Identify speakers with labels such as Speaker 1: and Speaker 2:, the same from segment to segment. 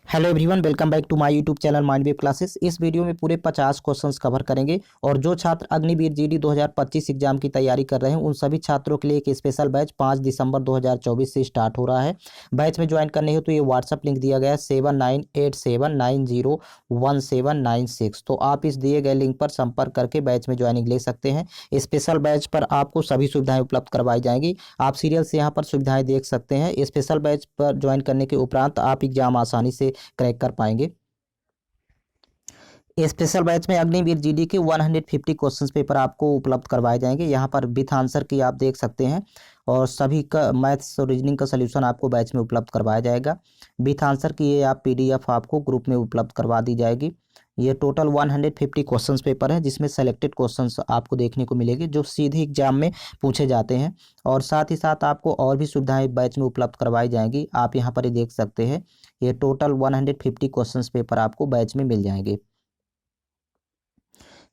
Speaker 1: Hello everyone, welcome back to my YouTube channel mind wave classes. इस video में पूरे 50 questions cover करेंगे और जो छात्र अग्निवीर जीडी 2025 एग्जाम की तैयारी कर रहे हैं उन सभी छात्रों के लिए एक स्पेशल बैच 5 दिसंबर 2024 से स्टार्ट हो रहा है। बैच में ज्वाइन करने हो तो ये व्हाट्सअप लिंक दिया गया है 7987901796। तो आप इस दिए गए लिंक पर संपर्क करके बैच में ज्वाइनिंग ले सकते हैं। स्पेशल बैच पर आपको सभी सुविधाएं उपलब्ध करवाई जाएंगी। आप सीरियल से यहाँ पर सुविधाएं देख सकते हैं। स्पेशल बैच पर ज्वाइन करने के उपरांत आप एग्जाम आसानी से क्रैक कर पाएंगे। स्पेशल बैच में अग्निवीर जीडी के 150 क्वेश्चंस पेपर आपको उपलब्ध करवाए जाएंगे। यहाँ पर विथ आंसर की आप देख सकते हैं और सभी का मैथ्स और रीजनिंग का सलूशन आपको बैच में उपलब्ध करवाया जाएगा। विथ आंसर की ये आप पीडीएफ आपको ग्रुप में उपलब्ध करवा दी जाएगी। ये टोटल 150 क्वेश्चंस पेपर है जिसमें सेलेक्टेड क्वेश्चंस आपको देखने को मिलेंगे जो सीधे एग्जाम में पूछे जाते हैं और साथ ही साथ आपको और भी सुविधाएं बैच में उपलब्ध करवाई जाएंगी। आप यहाँ पर ये देख सकते हैं, ये टोटल 150 क्वेश्चंस पेपर आपको बैच में मिल जाएंगे।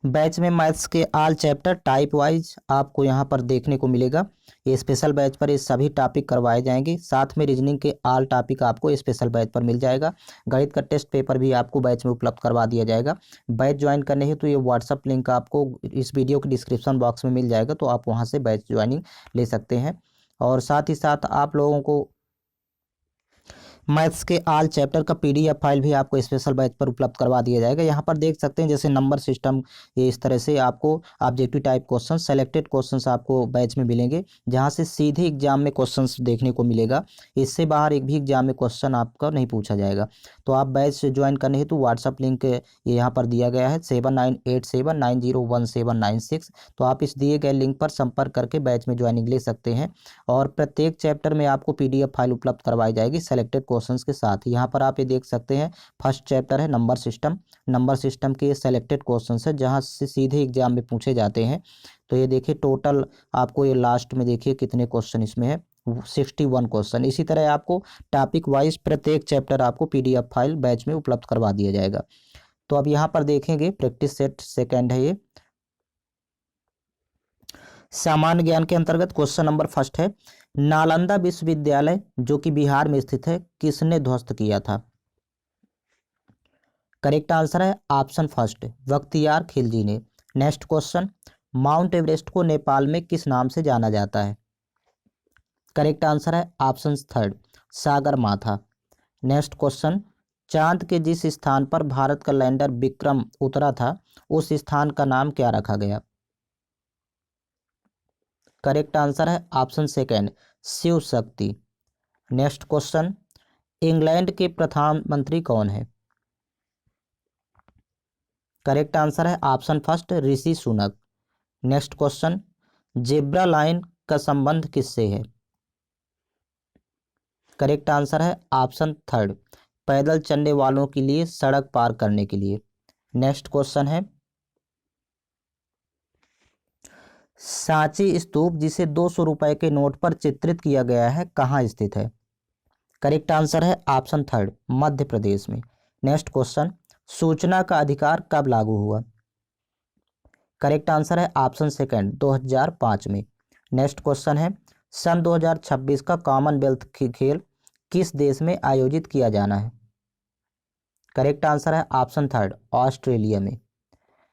Speaker 1: बैच में मैथ्स के ऑल चैप्टर टाइप वाइज आपको यहाँ पर देखने को मिलेगा। ये स्पेशल बैच पर ये सभी टॉपिक करवाए जाएंगे। साथ में रीजनिंग के ऑल टॉपिक आपको स्पेशल बैच पर मिल जाएगा। गणित का टेस्ट पेपर भी आपको बैच में उपलब्ध करवा दिया जाएगा। बैच ज्वाइन करने है तो ये व्हाट्सअप लिंक आपको इस वीडियो के डिस्क्रिप्शन बॉक्स में मिल जाएगा, तो आप वहाँ से बैच ज्वाइनिंग ले सकते हैं। और साथ ही साथ आप लोगों को मैथ्स के ऑल चैप्टर का पीडीएफ फाइल भी आपको स्पेशल बैच पर उपलब्ध करवा दिया जाएगा। यहाँ पर देख सकते हैं जैसे नंबर सिस्टम, ये इस तरह से आपको objective type question, selected questions आपको बैच में मिलेंगे जहाँ से सीधे एग्जाम में क्वेश्चंस देखने को मिलेगा। इससे बाहर एक भी एग्जाम में क्वेश्चन आपका नहीं पूछा जाएगा। तो आप बैच ज्वाइन करने हेतु व्हाट्सअप लिंक यहाँ पर दिया गया है 7987901796। तो आप इस दिए गए लिंक पर संपर्क करके बैच में ज्वाइनिंग ले सकते हैं और प्रत्येक चैप्टर में आपको पीडीएफ फाइल उपलब्ध करवाई जाएगी सेलेक्टेड क्वेश्चंस के साथ। यहाँ पर आप ये देख सकते हैं फर्स्ट चैप्टर है नंबर सिस्टम। नंबर सिस्टम के सेलेक्टेड क्वेश्चंस है जहाँ से सीधे एग्जाम में पूछे जाते हैं। तो ये देखिए टोटल आपको ये लास्ट में देखिए कितने क्वेश्चन इसमें है, 61 क्वेश्चन। इसी तरह आपको टॉपिक वाइज प्रत्येक चैप्टर आपको पीडीएफ फाइल बैच में उपलब्ध करवा दिया जाएगा। तो अब यहाँ पर देखेंगे प्रैक्टिस सेट सेकेंड है। ये सामान्य ज्ञान के अंतर्गत क्वेश्चन नंबर फर्स्ट है, नालंदा विश्वविद्यालय जो कि बिहार में स्थित है किसने ध्वस्त किया था? करेक्ट आंसर है ऑप्शन फर्स्ट, बख्तियार खिलजी ने। नेक्स्ट क्वेश्चन, माउंट एवरेस्ट को नेपाल में किस नाम से जाना जाता है? करेक्ट आंसर है ऑप्शन थर्ड, सागर माथा। नेक्स्ट क्वेश्चन, चांद के जिस स्थान पर भारत का लैंडर विक्रम उतरा था उस स्थान का नाम क्या रखा गया? करेक्ट आंसर है option second, Shiv Shakti. Next question, England के प्रधानमंत्री कौन है? करेक्ट आंसर है option first, Rishi Sunak. Next question, zebra line का संबंध किससे है? करेक्ट आंसर है ऑप्शन थर्ड, पैदल चलने वालों के लिए सड़क पार करने के लिए। नेक्स्ट क्वेश्चन है, सांची स्तूप जिसे 200 रुपए के नोट पर चित्रित किया गया है कहाँ स्थित है? करेक्ट आंसर है ऑप्शन थर्ड, मध्य प्रदेश में। नेक्स्ट क्वेश्चन, सूचना का अधिकार कब लागू हुआ? करेक्ट आंसर है ऑप्शन सेकंड, 2005 में। नेक्स्ट क्वेश्चन है, सन 2026 का कॉमनवेल्थ खेल किस देश में आयोजित किया जाना है? करेक्ट आंसर है ऑप्शन थर्ड, ऑस्ट्रेलिया में।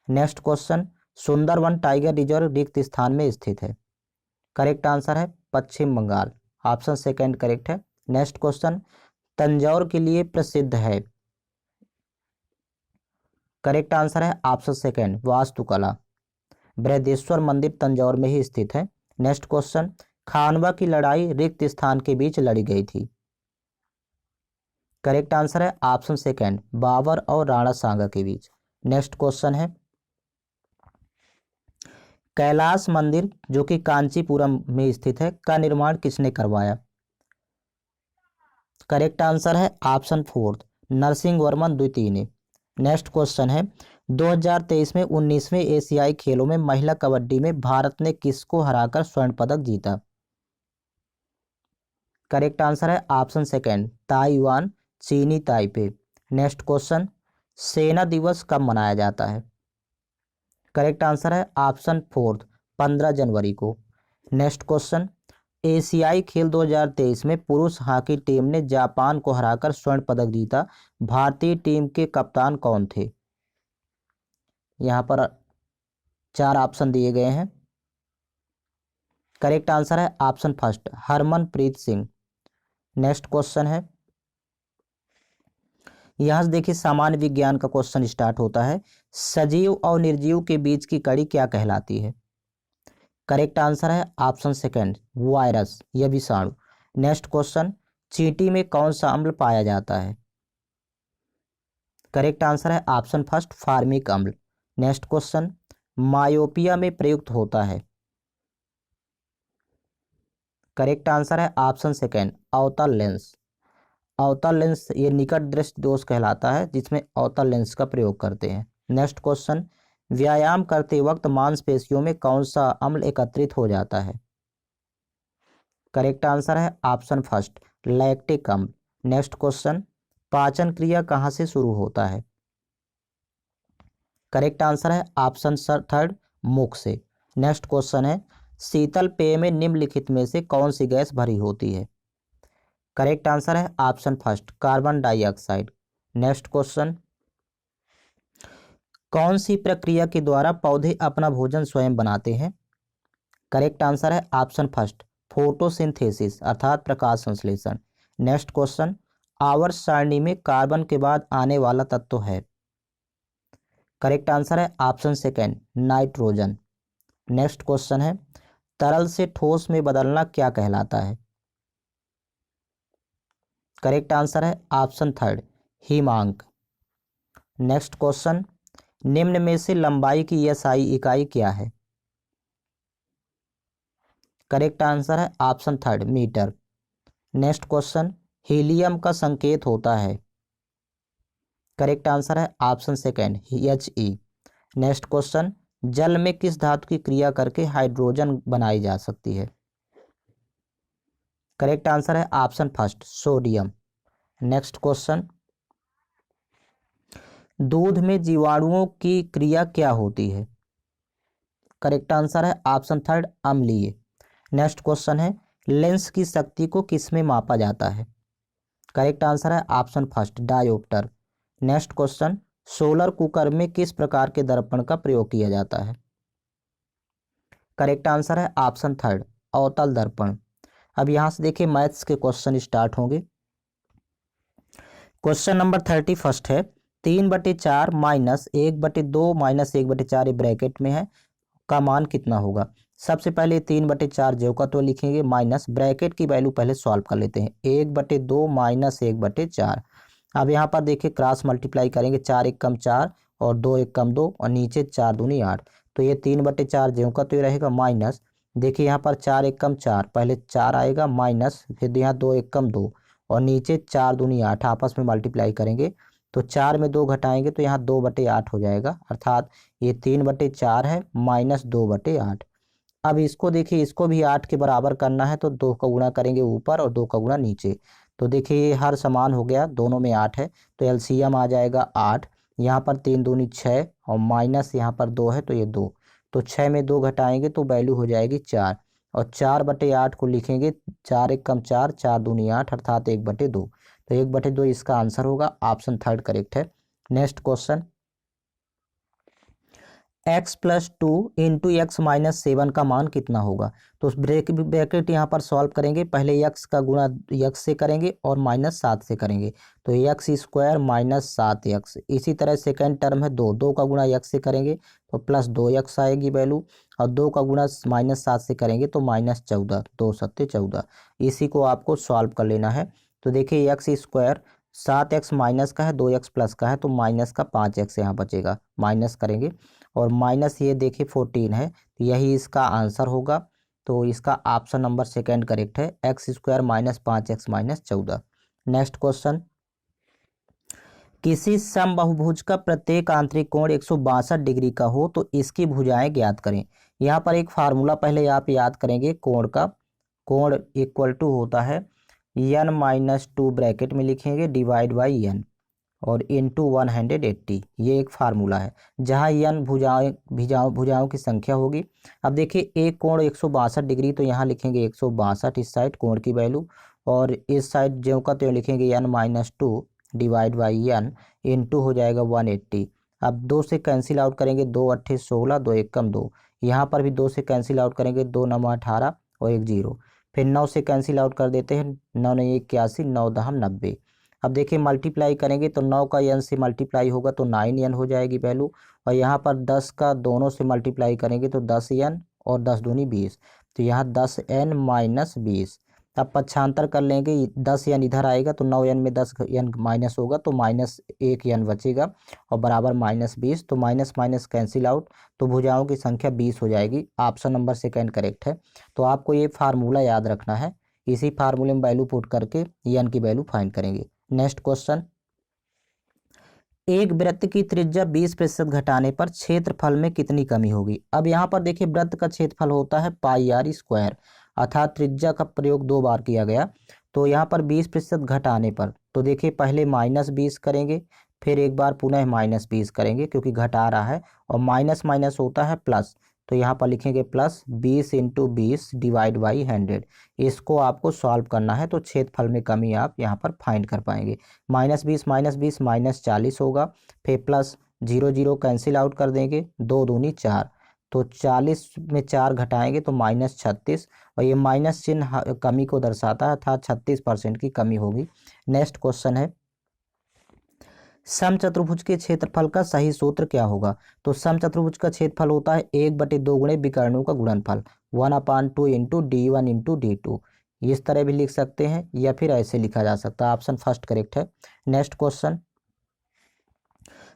Speaker 1: Next question, Sundarban tiger reserve रिक्त स्थान में स्थित है? करेक्ट आंसर है Paschim Bangal, option second correct है। नेक्स्ट क्वेश्चन, तंजौर के लिए प्रसिद्ध है? करेक्ट आंसर है ऑप्शन सेकंड, वास्तुकला। बृहदेश्वर मंदिर तंजौर में ही स्थित है। नेक्स्ट क्वेश्चन, खानवा की लड़ाई रिक्त स्थान के बीच लड़ी गई थी? करेक्ट आंसर है ऑप्शन सेकंड, बाबर और राणा सांगा के बीच। नेक्स्ट क्वेश्चन है, कैलाश मंदिर जो कि कांचीपुरम में स्थित है का निर्माण किसने करवाया? करेक्ट आंसर है ऑप्शन फोर्थ, नरसिंह वर्मन द्वितीय ने। नेक्स्ट क्वेश्चन है, 2023 में 19वें एशियाई खेलों में महिला कबड्डी में भारत ने किसको हराकर स्वर्ण पदक जीता? करेक्ट आंसर है ऑप्शन सेकंड, ताइवान चीनी ताइपे। नेक्स्ट क्वेश्चन, सेना दिवस कब मनाया जाता है? करेक्ट आंसर है ऑप्शन फोर्थ, 15 जनवरी को। नेक्स्ट क्वेश्चन, एशियाई खेल 2023 में पुरुष हॉकी टीम ने जापान को हराकर स्वर्ण पदक जीता। भारतीय टीम के कप्तान कौन थे? यहाँ पर 4 ऑप्शन दिए गए हैं। करेक्ट आंसर है option first, Harmanpreet Singh. Next question है, यहां से देखिए सामान्य विज्ञान का क्वेश्चन स्टार्ट होता है। सजीव और निर्जीव के बीच की कड़ी क्या कहलाती है? करेक्ट आंसर है ऑप्शन सेकंड, वायरस या विषाणु। नेक्स्ट क्वेश्चन, चींटी में कौन सा अम्ल पाया जाता है? करेक्ट आंसर है ऑप्शन फर्स्ट, फार्मिक अम्ल। नेक्स्ट क्वेश्चन, मायोपिया में प्रयुक्त होता है? करेक्ट आंसर है ऑप्शन सेकंड, अवतल लेंस। अवतल लेंस ये निकट दृष्टि दोष कहलाता है, जिसमें अवतल लेंस का प्रयोग करते हैं। नेक्स्ट क्वेश्चन, व्यायाम करते वक्त मांसपेशियों में कौन सा अम्ल एकत्रित हो जाता है? करेक्ट आंसर है ऑप्शन फर्स्ट, लैक्टिक अम्ल। नेक्स्ट क्वेश्चन, पाचन क्रिया कहाँ से शुरू होता है? करेक्ट आंसर है ऑप्शन थर्ड, मुख से। नेक्स्ट क्वेश्चन है, शीतल पेय में निम्नलिखित में से कौन सी गैस भरी होती है? करेक्ट आंसर है option first, carbon dioxide. Next question, कौन सी प्रक्रिया के द्वारा पौधे अपना भोजन स्वयं बनाते हैं? करेक्ट आंसर है ऑप्शन फर्स्ट, फोटोसिंथेसिस अर्थात प्रकाश संश्लेषण। नेक्स्ट क्वेश्चन, आवर्त सारणी में कार्बन के बाद आने वाला तत्व है? करेक्ट आंसर है option second, nitrogen. Next question है, तरल से ठोस में बदलना क्या कहलाता है? करेक्ट आंसर है ऑप्शन थर्ड, हिमांक। नेक्स्ट क्वेश्चन, निम्न में से लंबाई की एसआई इकाई क्या है? करेक्ट आंसर है option third, metre. Next question, helium का संकेत होता है? करेक्ट आंसर है option second, He। Next question, जल में किस धातु की क्रिया करके हाइड्रोजन बनाई जा सकती है? करेक्ट आंसर है option first, sodium. Next question, दूध में जीवाणुओं की क्रिया क्या होती है? करेक्ट आंसर है ऑप्शन थर्ड, अम्लीय। नेक्स्ट क्वेश्चन है, लेंस की शक्ति को किसमें मापा जाता है? करेक्ट आंसर है option first, dioptre. Next question, solar cooker में किस प्रकार के दर्पण का प्रयोग किया जाता है? करेक्ट आंसर है ऑप्शन थर्ड, अवतल दर्पण। अब यहां से देखिए मैथ्स के क्वेश्चन स्टार्ट होंगे। क्वेश्चन नंबर 31 है, 3/4 माइनस 1/2 माइनस 1/4 ब्रैकेट में है का मान कितना होगा? सबसे पहले 3/4 जो का तो लिखेंगे, माइनस ब्रैकेट की वैल्यू पहले सॉल्व कर लेते हैं। 1/2 माइनस 1/4। अब यहाँ पर देखिए क्रॉस मल्टीप्लाई करेंगे, 4 1 कम 4 और 2 1 कम 2 और नीचे 4 दूनी 8। तो ये 3/4 जो का तो ये रहेगा माइनस, देखिए यहाँ पर 4 1 कम 4, पहले 4 आएगा माइनस, फिर यहाँ 2 1 कम 2 और नीचे 4 दूनी 8, आपस में मल्टीप्लाई करेंगे तो 4 में 2 घटाएंगे तो यहाँ 2/8 हो जाएगा, अर्थात ये 3/4 है माइनस 2/8। अब इसको देखिए, इसको भी 8 के बराबर करना है तो 2 का गुणा करेंगे ऊपर और 2 का गुणा नीचे। तो देखिए ये हर समान हो गया, दोनों में 8 है तो एलसीएम आ जाएगा 8। यहाँ पर 3 दूनी 6 और माइनस यहाँ पर 2 है तो ये 2, तो 6 में 2 घटाएंगे तो वैल्यू हो जाएगी 4 और 4/8 को लिखेंगे, 4 1 कम 4, 4 दूनी 8 अर्थात 1/2। तो 1/2 इसका आंसर होगा, ऑप्शन थर्ड करेक्ट है। Next question, x + 2 into x minus 7 का मान कितना होगा? तो ब्रैकेट यहाँ पर सॉल्व करेंगे, पहले x का गुणा x से करेंगे और -7 से करेंगे तो x² माइनस 7x। इसी तरह सेकेंड टर्म है 2 का गुणा x से करेंगे तो प्लस 2x आएगी वैल्यू, और 2 का गुणा -7 से करेंगे तो -14, 2 7 14। इसी को आपको सॉल्व कर लेना है। तो देखिए x² 7x माइनस का है, 2x प्लस का है तो माइनस का 5x यहाँ बचेगा, माइनस करेंगे और माइनस ये देखिए 14 है, तो यही इसका आंसर होगा। तो इसका ऑप्शन नंबर सेकेंड करेक्ट है, x² minus 5x minus 14। Next question, किसी समबाहुभुज का प्रत्येक आंतरिक कोण 162 डिग्री का हो तो इसकी भुजाएं ज्ञात करें। यहाँ पर एक फार्मूला पहले आप याद करेंगे कोण का, कोण इक्वल टू होता है n - 2 ब्रैकेट में लिखेंगे डिवाइड बाई n। और इंटू 180, ये एक फार्मूला है, जहाँ n भुजाओं की संख्या होगी। अब देखिए एक कोण 162 डिग्री, तो यहाँ लिखेंगे 162 इस साइड कोण की वैल्यू, और इस साइड ज्यों का त्यों लिखेंगे n-2 divide by n into हो जाएगा 180। अब 2 से कैंसिल आउट करेंगे, 2 अट्ठे 16, 2 एकम 2, यहाँ पर भी 2 से कैंसिल आउट करेंगे, 2 9 18 और 1 0, फिर 9 से कैंसिल आउट कर देते हैं, 9 9 81, 9 दहम 90। अब देखिए मल्टीप्लाई करेंगे तो 9 का n से मल्टीप्लाई होगा तो 9n हो जाएगी वैल्यू, और यहाँ पर 10 का दोनों से मल्टीप्लाई करेंगे तो 10n और 10 दूनी 20, तो यहाँ 10n माइनस 20। अब पक्षांतर कर लेंगे, 10n इधर आएगा तो 9n में 10n माइनस होगा तो -1n बचेगा और बराबर -20, तो माइनस माइनस कैंसिल आउट, तो भुजाओं की संख्या 20 हो जाएगी। ऑप्शन नंबर सेकंड करेक्ट है। तो आपको ये फार्मूला याद रखना है, इसी फार्मूले में वैल्यू पुट करके n की वैल्यू फाइंड करेंगे। नेक्स्ट क्वेश्चन, एक वृत्त की त्रिज्या 20% घटाने पर क्षेत्रफल में कितनी कमी होगी। अब यहाँ पर देखिए वृत्त का क्षेत्रफल होता है पाई आर स्क्वायर, अर्थात त्रिज्या का प्रयोग 2 बार किया गया। तो यहाँ पर 20% घटाने पर, तो देखिए पहले -20 करेंगे, फिर एक बार पुनः -20 करेंगे क्योंकि घटा रहा है, और माइनस माइनस होता है प्लस, तो यहाँ पर लिखेंगे प्लस 20 इंटू 20 डिवाइड बाई 100। इसको आपको सॉल्व करना है तो क्षेत्रफल में कमी आप यहाँ पर फाइंड कर पाएंगे। -20 -40 होगा, फिर प्लस 0 0 कैंसिल आउट कर देंगे, 2 दूनी 4, तो 40 में 4 घटाएंगे तो -36, और ये माइनस चिन्ह कमी को दर्शाता है, अर्थात 36% की कमी होगी। नेक्स्ट क्वेश्चन है, समचतुर्भुज के क्षेत्रफल का सही सूत्र क्या होगा। तो समचतुर्भुज का क्षेत्रफल होता है 1/2 गुणे विकर्णों का गुणनफल 1/2 इंटू d1 इंटू d2। इस तरह भी लिख सकते हैं या फिर ऐसे लिखा जा सकता है, ऑप्शन फर्स्ट करेक्ट है। नेक्स्ट क्वेश्चन,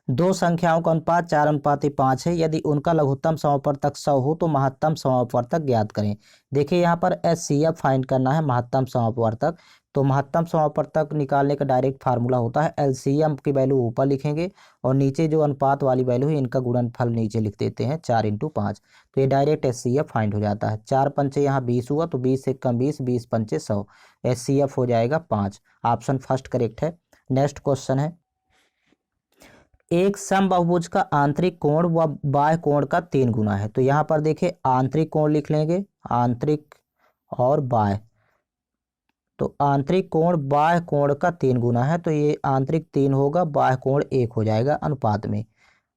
Speaker 1: दो संख्याओं का अनुपात 4:5 है, यदि उनका लघुत्तम समापवर्तक 100 हो तो महत्तम समापवर्तक ज्ञात करें। देखिए यहाँ पर HCF फाइंड करना है, महत्तम समापवर्तक। तो महत्तम समापवर्तक निकालने का डायरेक्ट फार्मूला होता है LCM की वैल्यू ऊपर लिखेंगे और नीचे जो अनुपात वाली वैल्यू है इनका गुणनफल नीचे लिख देते हैं 4/5, तो ये डायरेक्ट HCF फाइंड हो जाता है। 4 पंचे यहाँ 20 हुआ तो 20 से कम 20, 20 पंचे 100, HCF हो जाएगा 5, ऑप्शन फर्स्ट करेक्ट है। नेक्स्ट क्वेश्चन है, एक समबाहुभुज का आंतरिक कोण व बाह्य कोण का 3 गुना है। तो यहाँ पर देखिए आंतरिक कोण लिख लेंगे, आंतरिक और बाह्य, तो आंतरिक कोण बाह्य कोण का 3 गुना है, तो ये आंतरिक 3 होगा, बाह्य कोण 1 हो जाएगा अनुपात में।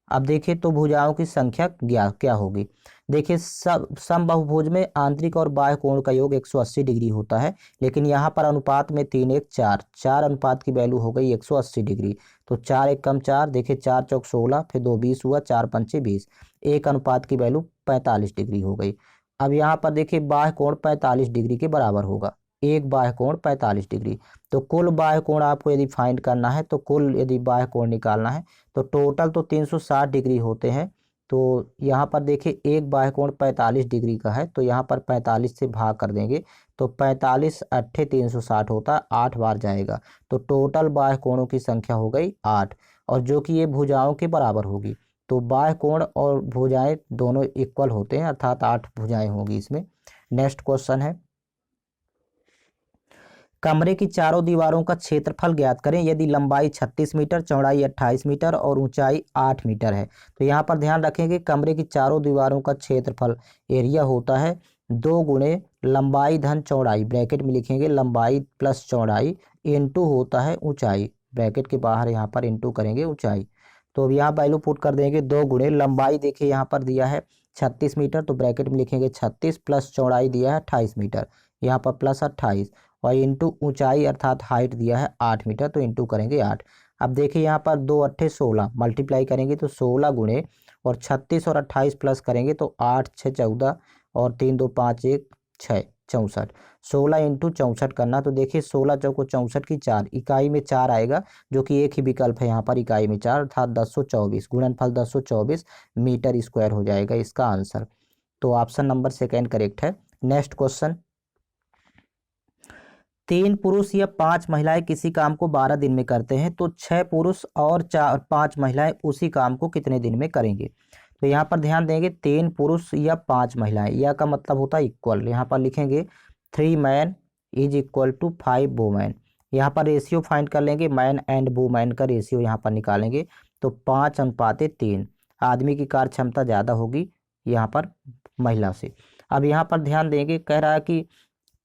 Speaker 1: अब देखिए तो भुजाओं की संख्या क्या होगी। देखिए समबाहुभुज में आंतरिक और बाह्य कोण का योग 180 डिग्री होता है, लेकिन यहाँ पर अनुपात में 3 1 4 अनुपात की वैल्यू हो गई 180 डिग्री, तो 4 1 कम 4, देखिए 4 चौक 16, फिर 2 20 हुआ, 4 पंचे 20, एक अनुपात की वैल्यू 45 डिग्री हो गई। अब यहाँ पर देखिए बाह्य कोण 45 डिग्री के बराबर होगा, एक बाह्य कोण 45 डिग्री। तो कुल बाह्य कोण आपको यदि फाइंड करना है, तो कुल यदि बाह्य कोण निकालना है तो टोटल तो 360 डिग्री होते हैं। तो यहाँ पर देखिए एक बाह्य कोण 45 डिग्री का है, तो यहाँ पर 45 से भाग कर देंगे तो 45 अट्ठे 360 होता है, 8 बार जाएगा, तो टोटल बाह्य कोणों की संख्या हो गई 8, और जो कि ये भुजाओं के बराबर होगी। तो बाह्य कोण और भुजाएं दोनों इक्वल होते हैं, अर्थात 8 भुजाएं होगी इसमें। नेक्स्ट क्वेश्चन है, कमरे की चारों दीवारों का क्षेत्रफल ज्ञात करें यदि लंबाई 36 मीटर, चौड़ाई 28 मीटर और ऊंचाई 8 मीटर है। तो यहाँ पर ध्यान रखेंगे कमरे की चारों दीवारों का क्षेत्रफल एरिया होता है 2 गुणे लंबाई धन चौड़ाई, ब्रैकेट में लिखेंगे लंबाई प्लस चौड़ाई, इंटू होता है ऊंचाई, ब्रैकेट के बाहर यहाँ पर इंटू करेंगे ऊंचाई। तो अब यहाँ वैल्यू पुट कर देंगे 2 गुणे लंबाई, देखिए यहाँ पर दिया है 36 मीटर, तो ब्रैकेट में लिखेंगे 36 प्लस चौड़ाई दिया है 28 मीटर, यहाँ पर प्लस 28, और इंटू ऊंचाई अर्थात हाइट दिया है 8 मीटर, तो इंटू करेंगे 8। अब देखिए यहाँ पर 2 अट्ठे 16 मल्टीप्लाई करेंगे तो 16 गुणे और 36 और 28 प्लस करेंगे तो 8 6 14 और 3 2 5 1 6 64, 16 इंटू 64 करना, तो देखिए 16 चौको 64 की 4, इकाई में 4 आएगा जो कि एक ही विकल्प है यहाँ पर, इकाई में 4 अर्थात 1024, गुणनफल 1024 मीटर स्क्वायर हो जाएगा इसका आंसर। तो ऑप्शन नंबर सेकेंड करेक्ट है। नेक्स्ट क्वेश्चन, 3 पुरुष या 5 महिलाएं किसी काम को 12 दिन में करते हैं, तो 6 पुरुष और 5 महिलाएं उसी काम को कितने दिन में करेंगे। तो यहाँ पर ध्यान देंगे 3 पुरुष या 5 महिलाएं, यह का मतलब होता है इक्वल, यहाँ पर लिखेंगे 3 man is equal to 5 women, यहाँ पर रेशियो फाइंड कर लेंगे, मैन एंड वुमेन का रेशियो यहाँ पर निकालेंगे तो 5:3 आदमी की कार्य क्षमता ज़्यादा होगी यहाँ पर महिला से। अब यहाँ पर ध्यान देंगे, कह रहा है कि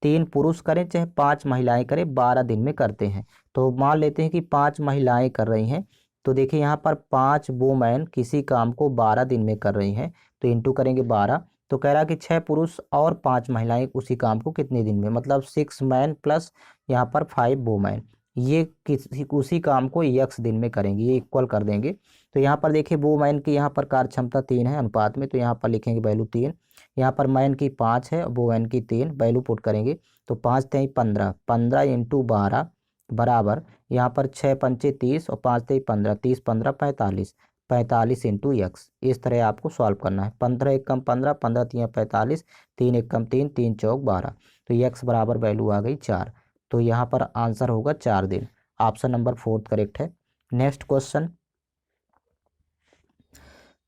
Speaker 1: 3 पुरुष करें चाहे 5 महिलाएं करें 12 दिन में करते हैं। तो मान लेते हैं कि 5 महिलाएं कर रही हैं, तो देखिए यहाँ पर 5 वुमेन किसी काम को 12 दिन में कर रही हैं, तो इंटू करेंगे 12। तो कह रहा है कि 6 पुरुष और 5 महिलाएं उसी काम को कितने दिन में, मतलब 6 मैन प्लस यहाँ पर 5 वुमेन, ये किसी उसी काम को x दिन में करेंगे, ये इक्वल कर देंगे। तो यहाँ पर देखिए वुमेन की यहाँ पर कार्य क्षमता 3 है अनुपात में, तो यहाँ पर लिखेंगे वैल्यू 3। यहाँ पर मैन की 5 है, वुमेन की 3, वैल्यू पुट करेंगे तो 5 3 15, 15 इंटू 12 बराबर यहाँ पर 6 पंचे 30 और 5 3 15, 30 15 45, 45 इंटू एक्स। इस तरह आपको सॉल्व करना है। 15 एक कम 15, 15 3 45, 3 एक कम 3, 3 चौक 12, तो एक्स बराबर वैल्यू आ गई 4। तो यहाँ पर आंसर होगा 4 दिन। ऑप्शन नंबर 4 करेक्ट है। नेक्स्ट क्वेश्चन,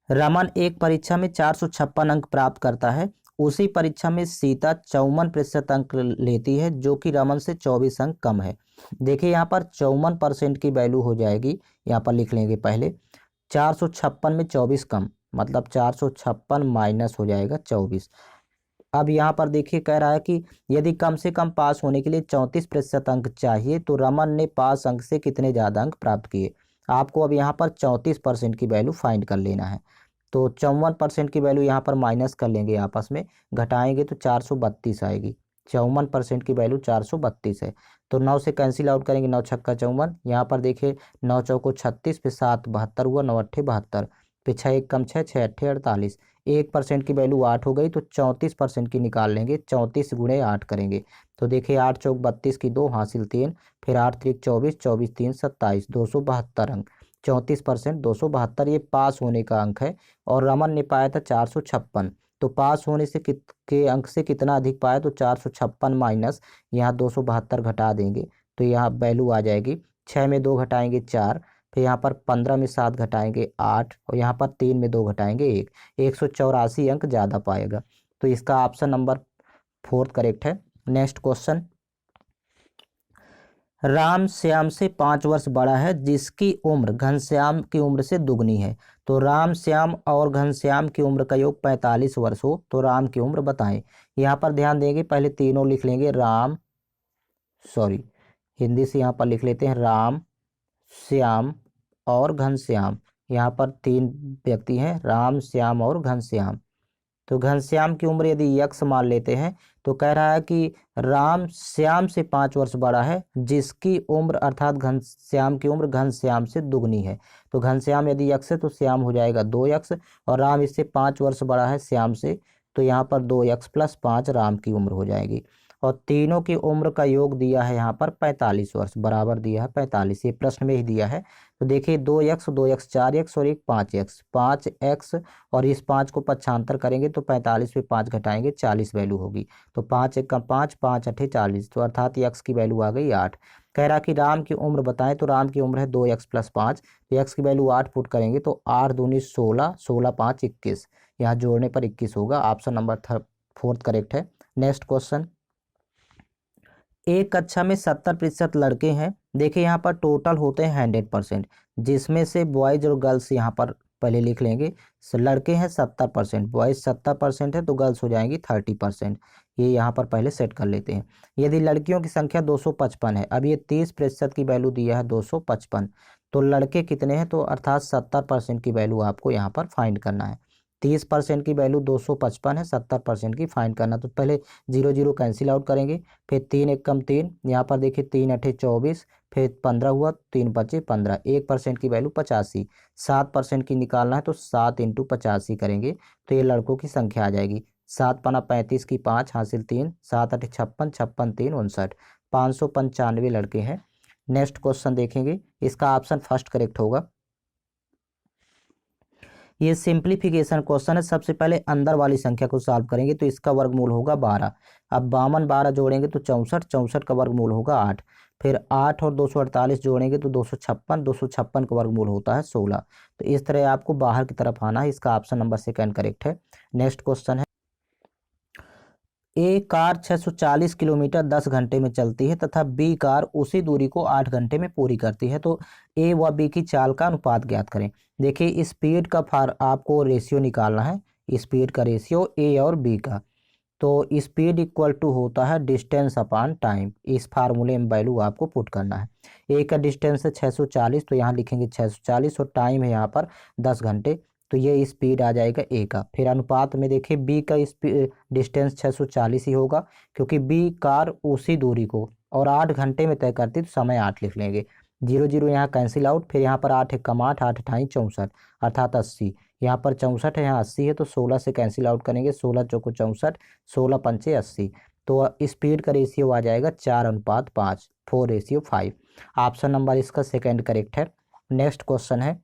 Speaker 1: रमन एक परीक्षा में 456 अंक प्राप्त करता है, उसी परीक्षा में सीता 54% अंक लेती है, जो कि रमन से 24 अंक कम है। देखिए यहाँ पर 54% की वैल्यू हो जाएगी, यहाँ पर लिख लेंगे पहले 456 में 24 कम, मतलब 456 माइनस हो जाएगा 24। अब यहाँ पर देखिए कह रहा है कि यदि कम से कम पास होने के लिए 34% अंक चाहिए, तो रमन ने पास अंक से कितने ज़्यादा अंक प्राप्त किए। आपको अब यहाँ पर 34% की वैल्यू फाइंड कर लेना है। तो 54% की वैल्यू यहाँ पर माइनस कर लेंगे, आपस में घटाएंगे तो 432 आएगी। 54% की वैल्यू 432 है, तो 9 से कैंसिल आउट करेंगे, 9 छक्का 54। यहाँ पर देखिए 9 चौको 36, फिर 7 72 हुआ, 9 अट्ठे 72, फिर 6 एक कम 6, 6 अट्ठे 48। 1% की वैल्यू 8 हो गई, तो 34% की निकाल लेंगे, 34 गुणे 8 करेंगे तो देखिए 8 चौक 32 की 2 हासिल 3, फिर 8 त्रिक 24, 24 3 27, 272 अंक। 34% 272 ये पास होने का अंक है, और रमन ने पाया था 456, तो पास होने से के अंक से कितना अधिक पाया, तो 456 माइनस यहाँ 272 घटा देंगे, तो यहाँ वैल्यू आ जाएगी 6 में 2 घटाएंगे 4, फिर यहाँ पर 15 में 7 घटाएंगे 8, और यहाँ पर 3 में 2 घटाएंगे 1, 184 अंक ज़्यादा पाएगा। तो इसका ऑप्शन नंबर 4 करेक्ट है। नेक्स्ट क्वेश्चन, राम श्याम से 5 वर्ष बड़ा है, जिसकी उम्र घनश्याम की उम्र से दुगनी है। तो राम श्याम और घनश्याम की उम्र का योग 45 वर्ष हो, तो राम की उम्र बताएं। यहाँ पर ध्यान देंगे, पहले तीनों लिख लेंगे, हिंदी से यहाँ पर लिख लेते हैं राम, श्याम और घनश्याम। यहाँ पर 3 व्यक्ति हैं, राम श्याम और घनश्याम। तो घनश्याम की उम्र यदि यक्स मान लेते हैं, तो कह रहा है कि राम श्याम से 5 वर्ष बड़ा है, जिसकी उम्र अर्थात घनश्याम की उम्र घनश्याम से दुगनी है। तो घनश्याम यदि यक्स है तो श्याम हो जाएगा 2x, और राम इससे 5 वर्ष बड़ा है श्याम से, तो यहाँ पर 2x प्लस 5 राम की उम्र हो जाएगी। और तीनों की उम्र का योग दिया है यहाँ पर 45 वर्ष, बराबर दिया है 45, ये प्रश्न में ही दिया है। तो देखिए 2x 2x 4x और एक 5x, 5x, और इस 5 को पक्षांतर करेंगे तो 45 पे 5 घटाएंगे 40 वैल्यू होगी। तो 5 एक का 5, 5 अठे 40, तो अर्थात x की वैल्यू आ गई 8। कह रहा कि राम की उम्र बताएं, तो राम की उम्र है 2x प्लस 5, तो x की वैल्यू 8 पुट करेंगे तो 8 दूनी 16, 16 5 21, यहाँ जोड़ने पर 21 होगा। ऑप्शन नंबर 4 करेक्ट है। नेक्स्ट क्वेश्चन, एक कक्षा में 70% लड़के हैं। देखिए यहाँ पर टोटल होते हैं 100%, जिसमें से बॉयज और गर्ल्स यहाँ पर पहले लिख लेंगे। लड़के हैं 70%, बॉयज 70% है, तो गर्ल्स हो जाएंगी 30%। ये यहाँ पर पहले सेट कर लेते हैं। यदि लड़कियों की संख्या 255 है, अब ये 30% की वैल्यू दिया है 255, तो लड़के कितने हैं, तो अर्थात 70% की वैल्यू आपको यहाँ पर फाइंड करना है। 30% की वैल्यू 255 है, 70% की फाइंड करना, तो पहले 0 0 कैंसिल आउट करेंगे, फिर 3 एक कम 3, यहाँ पर देखिए 3 अठे 24, फिर 15 हुआ, 3 बचे 15, 1% की वैल्यू 85, 7% की निकालना है तो 7 इंटू 85 करेंगे, तो ये लड़कों की संख्या आ जाएगी। 7 पना 35 की 5 हासिल 3, 7 अठे 56, 56 3 59, 595 लड़के हैं। नेक्स्ट क्वेश्चन देखेंगे, इसका ऑप्शन फर्स्ट करेक्ट होगा। ये सिंप्लीफिकेशन क्वेश्चन है। सबसे पहले अंदर वाली संख्या को सॉल्व करेंगे, तो इसका वर्गमूल होगा 12। अब 52 12 जोड़ेंगे तो 64, 64 का वर्गमूल होगा 8, फिर 8 और 248 जोड़ेंगे तो 256, 256 का वर्गमूल होता है 16। तो इस तरह आपको बाहर की तरफ आना है। इसका ऑप्शन नंबर 2 करेक्ट है। नेक्स्ट क्वेश्चन है, ए कार 640 किलोमीटर 10 घंटे में चलती है तथा बी कार उसी दूरी को 8 घंटे में पूरी करती है, तो ए व बी की चाल का अनुपात ज्ञात करें। देखिए स्पीड का आपको रेशियो निकालना है, स्पीड का रेशियो ए और बी का। तो स्पीड इक्वल टू होता है डिस्टेंस अपॉन टाइम। इस फार्मूले में वैल्यू आपको पुट करना है। ए का डिस्टेंस है 640, तो यहाँ लिखेंगे 640 और टाइम है यहाँ पर 10 घंटे, तो ये स्पीड आ जाएगा ए का। फिर अनुपात में देखिए बी का डिस्टेंस 640 ही होगा, क्योंकि बी कार उसी दूरी को और 8 घंटे में तय करती, तो समय 8 लिख लेंगे। 0 0 यहाँ कैंसिल आउट, फिर यहाँ पर 8 कम 8, 8 अठाई 64 अर्थात 80। यहाँ पर 64 है, यहाँ 80 है, तो 16 से कैंसिल आउट करेंगे, 16 चौको 64, 16 पंचे 80। तो स्पीड का रेशियो आ जाएगा 4:5, 4:5। ऑप्शन नंबर इसका सेकंड करेक्ट है। नेक्स्ट क्वेश्चन है,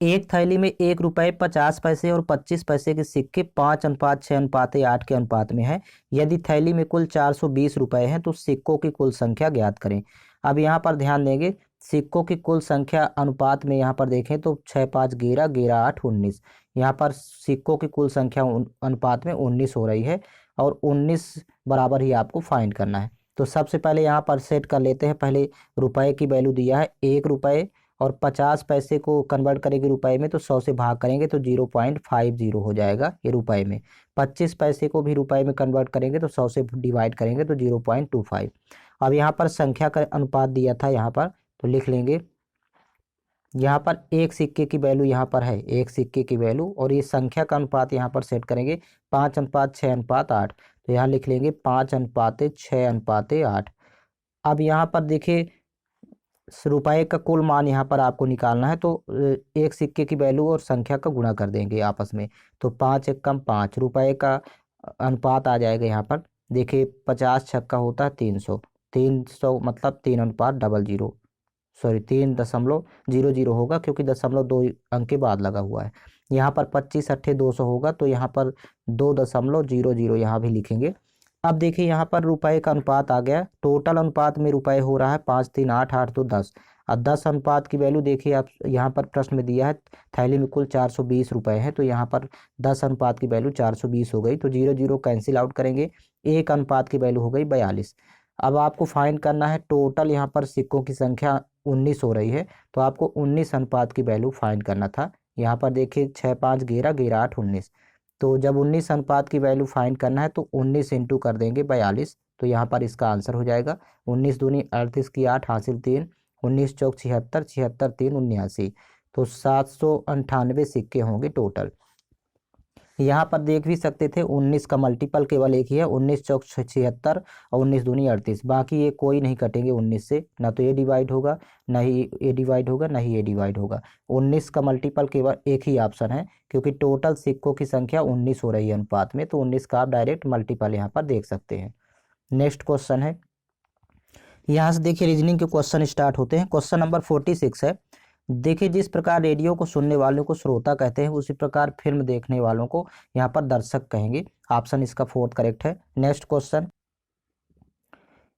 Speaker 1: एक थैली में 1 रुपये 50 पैसे और 25 पैसे के सिक्के 5:6:8 के अनुपात में है। यदि थैली में कुल 420 रुपये हैं तो सिक्कों की कुल संख्या ज्ञात करें। अब यहाँ पर ध्यान देंगे, सिक्कों की कुल संख्या अनुपात में यहाँ पर देखें तो 6 5 11 11 8 19। यहाँ पर सिक्कों की कुल संख्या अनुपात में 19 हो रही है और 19 बराबर ही आपको फाइंड करना है। तो सबसे पहले यहाँ पर सेट कर लेते हैं। पहले रुपए की वैल्यू दिया है 1 रुपये और 50 पैसे को कन्वर्ट करेंगे रुपए में, तो 100 से भाग करेंगे तो 0.50 हो जाएगा ये रुपए में। 25 पैसे को भी रुपए में कन्वर्ट करेंगे तो 100 से डिवाइड करेंगे तो 0.25। अब यहाँ पर संख्या का अनुपात दिया था यहाँ पर, तो लिख लेंगे यहाँ पर एक सिक्के की वैल्यू यहाँ पर है, एक सिक्के की वैल्यू, और ये संख्या का अनुपात यहाँ पर सेट करेंगे 5:6:8। तो यहाँ लिख लेंगे 5:6:8। अब यहाँ पर देखिए रुपए का कुल मान यहाँ पर आपको निकालना है, तो एक सिक्के की वैल्यू और संख्या का गुणा कर देंगे आपस में, तो 5 एकम 5 रुपए का अनुपात आ जाएगा। यहाँ पर देखिए 50 छक्का होता है 300, 300 मतलब 3:00, सॉरी 3.00 होगा, क्योंकि 2 अंक के बाद लगा हुआ है। यहाँ पर 25 अट्ठे 200 होगा, तो यहाँ पर 2.00 यहाँ भी लिखेंगे। अब देखिए यहाँ पर रुपए का अनुपात आ गया, टोटल अनुपात में रुपए हो रहा है 5 3 8 8 तो 10। अब 10 अनुपात की वैल्यू देखिए आप यहाँ पर प्रश्न में दिया है, थैली में कुल 420 रुपए हैं, तो यहाँ पर 10 अनुपात की वैल्यू 420 हो गई, तो 0 0 कैंसिल आउट करेंगे, एक अनुपात की वैल्यू हो गई 42। अब आपको फाइंड करना है टोटल, यहाँ पर सिक्कों की संख्या 19 हो रही है, तो आपको 19 अनुपात की वैल्यू फाइंड करना था। यहाँ पर देखिए 6 5 11 11 8 19, तो जब 19 अनुपात की वैल्यू फाइंड करना है तो 19 इंटू कर देंगे 42, तो यहाँ पर इसका आंसर हो जाएगा 19 दूनी 38 की 8 हासिल 3, 19 चौक 76, 76 3 79, तो 798 सिक्के होंगे टोटल। यहाँ पर देख भी सकते थे 19 का मल्टीपल केवल एक ही है, 19 चौक 76 और 19 दूनी 38, बाकी ये कोई नहीं कटेंगे 19 से, ना तो ये डिवाइड होगा, ना ही ये डिवाइड होगा, ना ही ये डिवाइड होगा। 19 का मल्टीपल केवल एक ही ऑप्शन है, क्योंकि टोटल सिक्कों की संख्या 19 हो रही है अनुपात में, तो 19 का आप डायरेक्ट मल्टीपल यहाँ पर देख सकते हैं। नेक्स्ट क्वेश्चन है, यहाँ से देखिए रीजनिंग के क्वेश्चन स्टार्ट होते हैं। क्वेश्चन नंबर 46 है, देखिए जिस प्रकार रेडियो को सुनने वालों को श्रोता कहते हैं, उसी प्रकार फिल्म देखने वालों को यहाँ पर दर्शक कहेंगे। ऑप्शन इसका फोर्थ करेक्ट है। नेक्स्ट क्वेश्चन,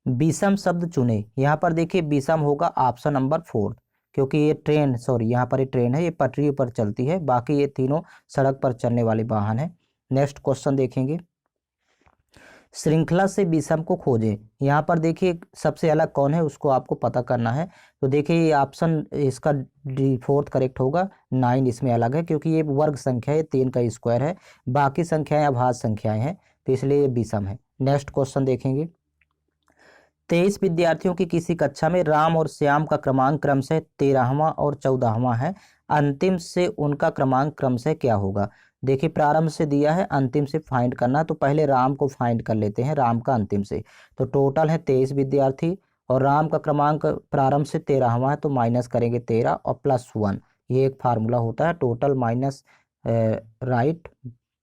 Speaker 1: विषम शब्द चुने। यहाँ पर देखिए विषम होगा ऑप्शन नंबर 4, क्योंकि ये ट्रेन, सॉरी यहाँ पर ये ट्रेन है, ये पटरी पर चलती है, बाकी ये तीनों सड़क पर चलने वाले वाहन है। नेक्स्ट क्वेश्चन देखेंगे, श्रृंखला से विषम को खोजें। यहाँ पर देखिए सबसे अलग कौन है उसको आपको पता करना है, तो देखिए ये ऑप्शन इसका फोर्थ करेक्ट होगा, 9 इसमें अलग है, क्योंकि ये वर्ग संख्या है, 3 का स्क्वायर है, बाकी संख्याएं अभाज्य संख्याएं हैं, तो इसलिए ये विषम है। नेक्स्ट क्वेश्चन देखेंगे, 23 विद्यार्थियों की किसी कक्षा में राम और श्याम का क्रमांक क्रमशः 13वां और 14वां है, अंतिम से उनका क्रमांक क्रमशः क्या होगा। देखिए प्रारंभ से दिया है, अंतिम से फाइंड करना, तो पहले राम को फाइंड कर लेते हैं, राम का अंतिम से। तो टोटल है 23 विद्यार्थी और राम का क्रमांक प्रारंभ से 13वां है, तो माइनस करेंगे 13 और +1, ये एक फार्मूला होता है, टोटल माइनस राइट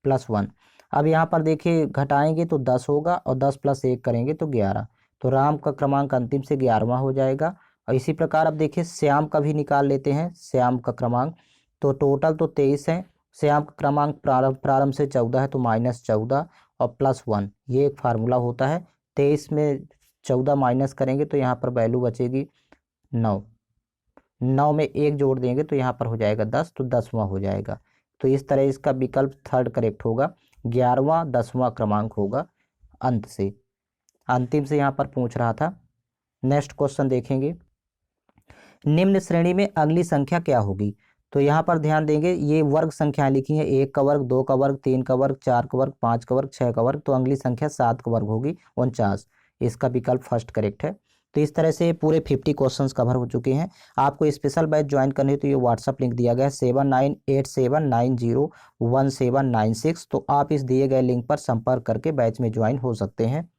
Speaker 1: +1। अब यहाँ पर देखिए घटाएंगे तो 10 होगा और 10 + 1 करेंगे तो 11, तो राम का क्रमांक अंतिम से 11वां हो जाएगा। और इसी प्रकार अब देखिए श्याम का भी निकाल लेते हैं, श्याम का क्रमांक, तो टोटल तो 23 है, श्याम का क्रमांक प्रारंभ से 14 है, तो -14 और +1, ये एक फार्मूला होता है। 23 में 14 माइनस करेंगे तो यहाँ पर वैल्यू बचेगी 9, 9 में 1 जोड़ देंगे तो यहाँ पर हो जाएगा 10, तो 10वां हो जाएगा। तो इस तरह इसका विकल्प थर्ड करेक्ट होगा। 11वां 10वां क्रमांक होगा अंत से, अंतिम से यहाँ पर पूछ रहा था। नेक्स्ट क्वेश्चन देखेंगे, निम्न श्रेणी में अगली संख्या क्या होगी। तो यहाँ पर ध्यान देंगे, ये वर्ग संख्याएं लिखी हैं, 1 का वर्ग, 2 का वर्ग, 3 का वर्ग, 4 का वर्ग, 5 का वर्ग, 6 का वर्ग, तो अगली संख्या 7 का वर्ग होगी 49। इसका विकल्प फर्स्ट करेक्ट है। तो इस तरह से पूरे 50 क्वेश्चंस कवर हो चुके हैं। आपको स्पेशल बैच ज्वाइन करनी है तो ये व्हाट्सअप लिंक दिया गया है 7987901796। तो आप इस दिए गए लिंक पर संपर्क करके बैच में ज्वाइन हो सकते हैं।